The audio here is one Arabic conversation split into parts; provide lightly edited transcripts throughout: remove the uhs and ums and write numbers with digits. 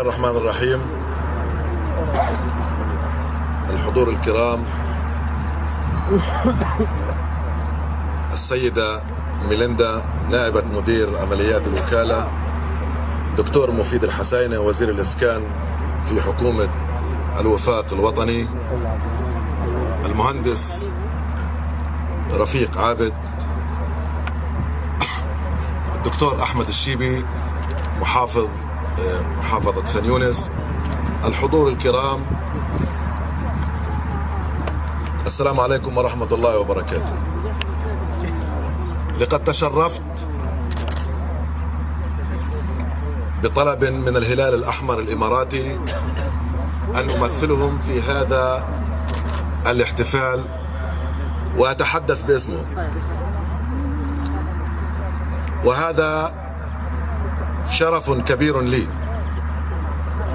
الرحمن الرحيم. الحضور الكرام، السيدة ميليندا نائبة مدير عمليات الوكالة، دكتور مفيد الحسينة وزير الإسكان في حكومة الوفاق الوطني، المهندس رفيق عابد، الدكتور أحمد الشيبي محافظة خان يونس، الحضور الكرام، السلام عليكم ورحمة الله وبركاته. لقد تشرفت بطلب من الهلال الأحمر الإماراتي أن أمثلهم في هذا الاحتفال وأتحدث باسمهم، وهذا شرف كبير لي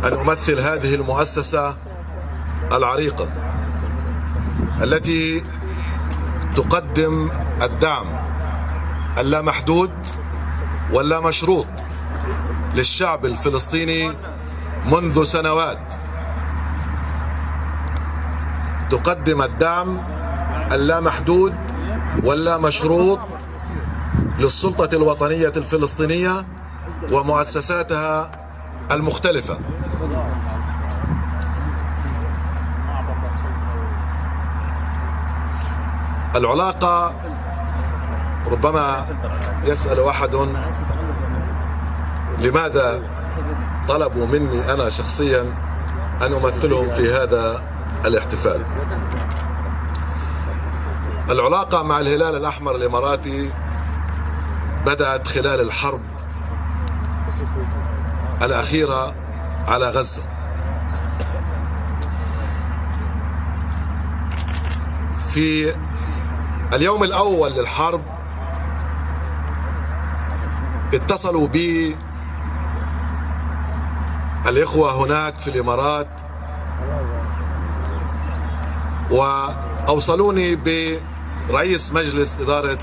أن أمثل هذه المؤسسة العريقة التي تقدم الدعم اللامحدود واللامشروط للشعب الفلسطيني منذ سنوات. تقدم الدعم اللامحدود واللامشروط للسلطة الوطنية الفلسطينية ومؤسساتها المختلفة. العلاقة، ربما يسأل أحد لماذا طلبوا مني أنا شخصيا أن أمثلهم في هذا الاحتفال. العلاقة مع الهلال الأحمر الإماراتي بدأت خلال الحرب الأخيرة على غزة. في اليوم الأول للحرب اتصلوا بي الإخوة هناك في الإمارات وأوصلوني برئيس مجلس إدارة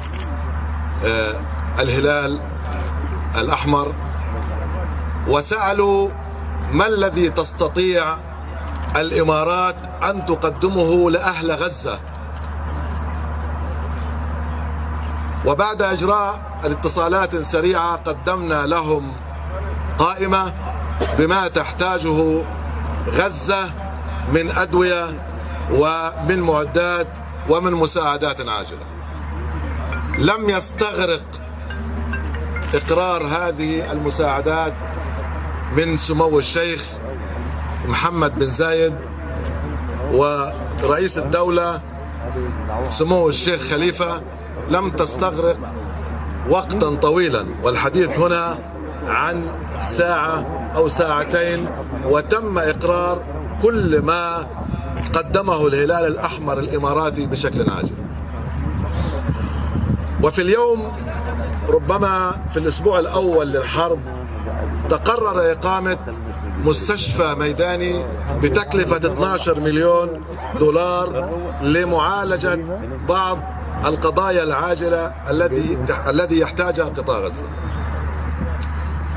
الهلال الأحمر وسألوا ما الذي تستطيع الإمارات أن تقدمه لأهل غزة. وبعد إجراء الاتصالات سريعة قدمنا لهم قائمة بما تحتاجه غزة من أدوية ومن معدات ومن مساعدات عاجلة. لم يستغرق إقرار هذه المساعدات من سمو الشيخ محمد بن زايد ورئيس الدولة سمو الشيخ خليفة، لم تستغرق وقتا طويلا، والحديث هنا عن ساعة أو ساعتين، وتم إقرار كل ما قدمه الهلال الأحمر الإماراتي بشكل عاجل. وفي اليوم، ربما في الأسبوع الأول للحرب، تقرر إقامة مستشفى ميداني بتكلفة 12 مليون دولار لمعالجة بعض القضايا العاجلة الذي يحتاجها قطاع غزة.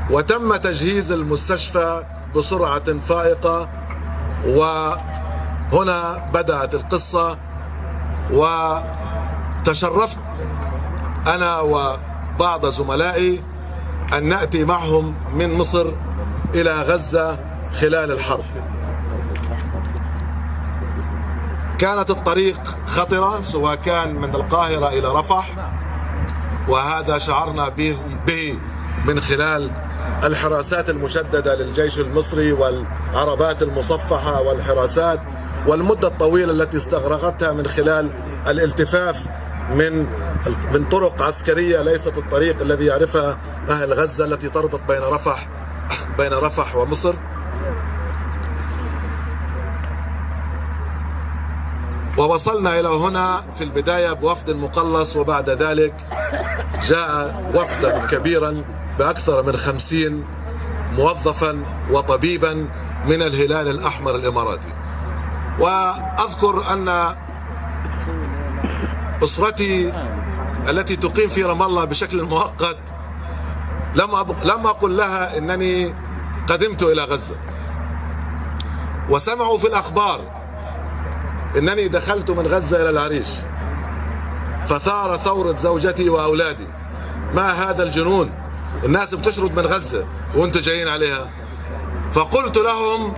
وتم تجهيز المستشفى بسرعة فائقة، وهنا بدأت القصة. وتشرفت أنا وبعض زملائي أن نأتي معهم من مصر إلى غزة خلال الحرب. كانت الطريق خطرة، سواء كان من القاهرة إلى رفح، وهذا شعرنا به من خلال الحراسات المشددة للجيش المصري والعربات المصفحة والحراسات والمدة الطويلة التي استغرقتها من خلال الالتفاف من طرق عسكرية ليست الطريق الذي يعرفها أهل غزة التي تربط بين رفح ومصر. ووصلنا إلى هنا في البداية بوفد مقلص، وبعد ذلك جاء وفدا كبيرا بأكثر من 50 موظفا وطبيبا من الهلال الأحمر الإماراتي. وأذكر أن أسرتي التي تقيم في رام الله بشكل مؤقت لم أقل لها أنني قدمت إلى غزة، وسمعوا في الأخبار إنني دخلت من غزة إلى العريش فثار ثورة زوجتي وأولادي. ما هذا الجنون؟ الناس بتشرد من غزة وانتم جايين عليها. فقلت لهم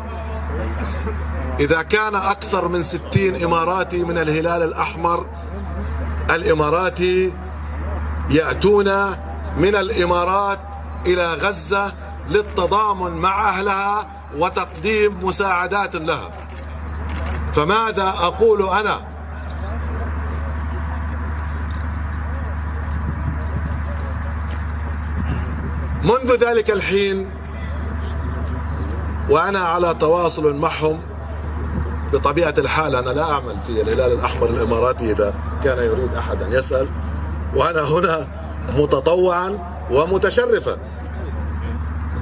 إذا كان أكثر من 60 إماراتي من الهلال الأحمر الإماراتي يأتون من الإمارات إلى غزة للتضامن مع أهلها وتقديم مساعدات لها، فماذا أقول أنا؟ منذ ذلك الحين وأنا على تواصل معهم. بطبيعة الحال أنا لا أعمل في الهلال الأحمر الإماراتي إذا كان يريد أحد أن يسأل، وأنا هنا متطوعا ومتشرفا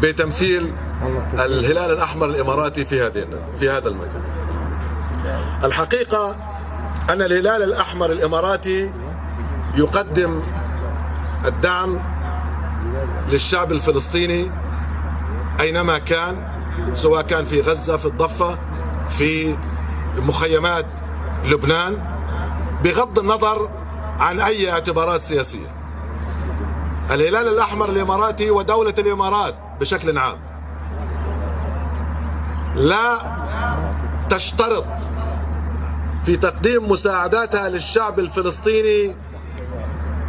بتمثيل الهلال الأحمر الإماراتي في هذا المكان. الحقيقة أن الهلال الأحمر الإماراتي يقدم الدعم للشعب الفلسطيني أينما كان، سواء كان في غزة، في الضفة، في مخيمات لبنان، بغض النظر عن أي اعتبارات سياسية. الهلال الأحمر الإماراتي ودولة الإمارات بشكل عام لا تشترط في تقديم مساعداتها للشعب الفلسطيني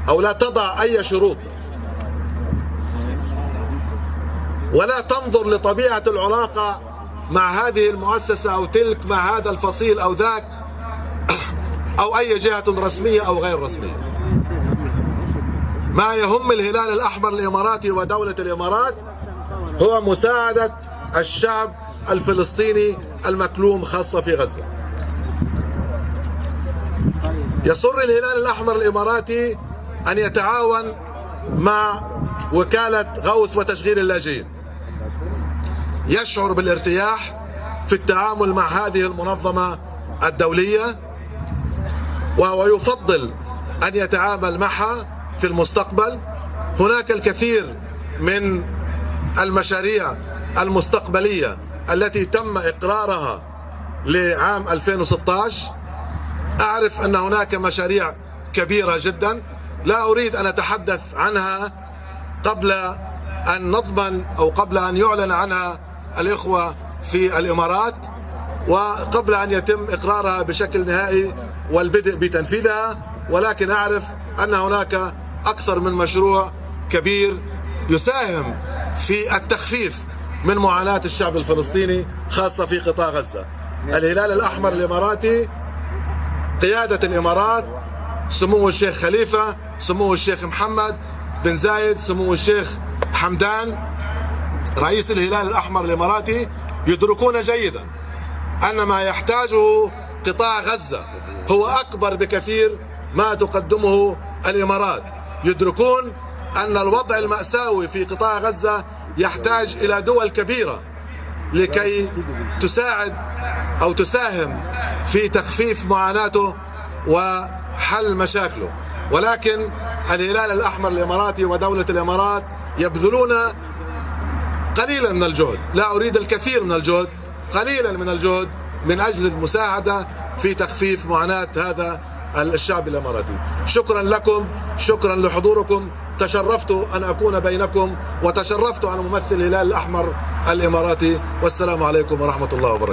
أو لا تضع أي شروط، ولا تنظر لطبيعة العلاقة مع هذه المؤسسة أو تلك، مع هذا الفصيل أو ذاك، أو أي جهة رسمية أو غير رسمية. ما يهم الهلال الأحمر الإماراتي ودولة الإمارات هو مساعدة الشعب الفلسطيني المكلوم خاصة في غزة. يسر الهلال الأحمر الإماراتي أن يتعاون مع وكالة غوث وتشغيل اللاجئين، يشعر بالارتياح في التعامل مع هذه المنظمة الدولية، وهو يفضل أن يتعامل معها في المستقبل. هناك الكثير من المشاريع المستقبلية التي تم إقرارها لعام 2016. أعرف أن هناك مشاريع كبيرة جدا لا أريد أن أتحدث عنها قبل أن نضمن أو قبل أن يعلن عنها الإخوة في الإمارات، وقبل أن يتم إقرارها بشكل نهائي والبدء بتنفيذها. ولكن أعرف أن هناك أكثر من مشروع كبير يساهم في التخفيف من معاناة الشعب الفلسطيني خاصة في قطاع غزة. الهلال الأحمر الإماراتي، قيادة الإمارات، سمو الشيخ خليفة، سمو الشيخ محمد بن زايد، سمو الشيخ حمدان رئيس الهلال الأحمر الإماراتي، يدركون جيدا أن ما يحتاجه قطاع غزة هو أكبر بكثير ما تقدمه الإمارات. يدركون أن الوضع المأساوي في قطاع غزة يحتاج إلى دول كبيرة لكي تساعد أو تساهم في تخفيف معاناته وحل مشاكله. ولكن الهلال الأحمر الإماراتي ودولة الإمارات يبذلون قليلا من الجهد، لا أريد الكثير من الجهد، قليلا من الجهد من أجل المساعدة في تخفيف معاناة هذا الشعب الإماراتي. شكرا لكم، شكرا لحضوركم، تشرفت أن أكون بينكم وتشرفت أن أمثل الهلال الأحمر الإماراتي، والسلام عليكم ورحمة الله وبركاته.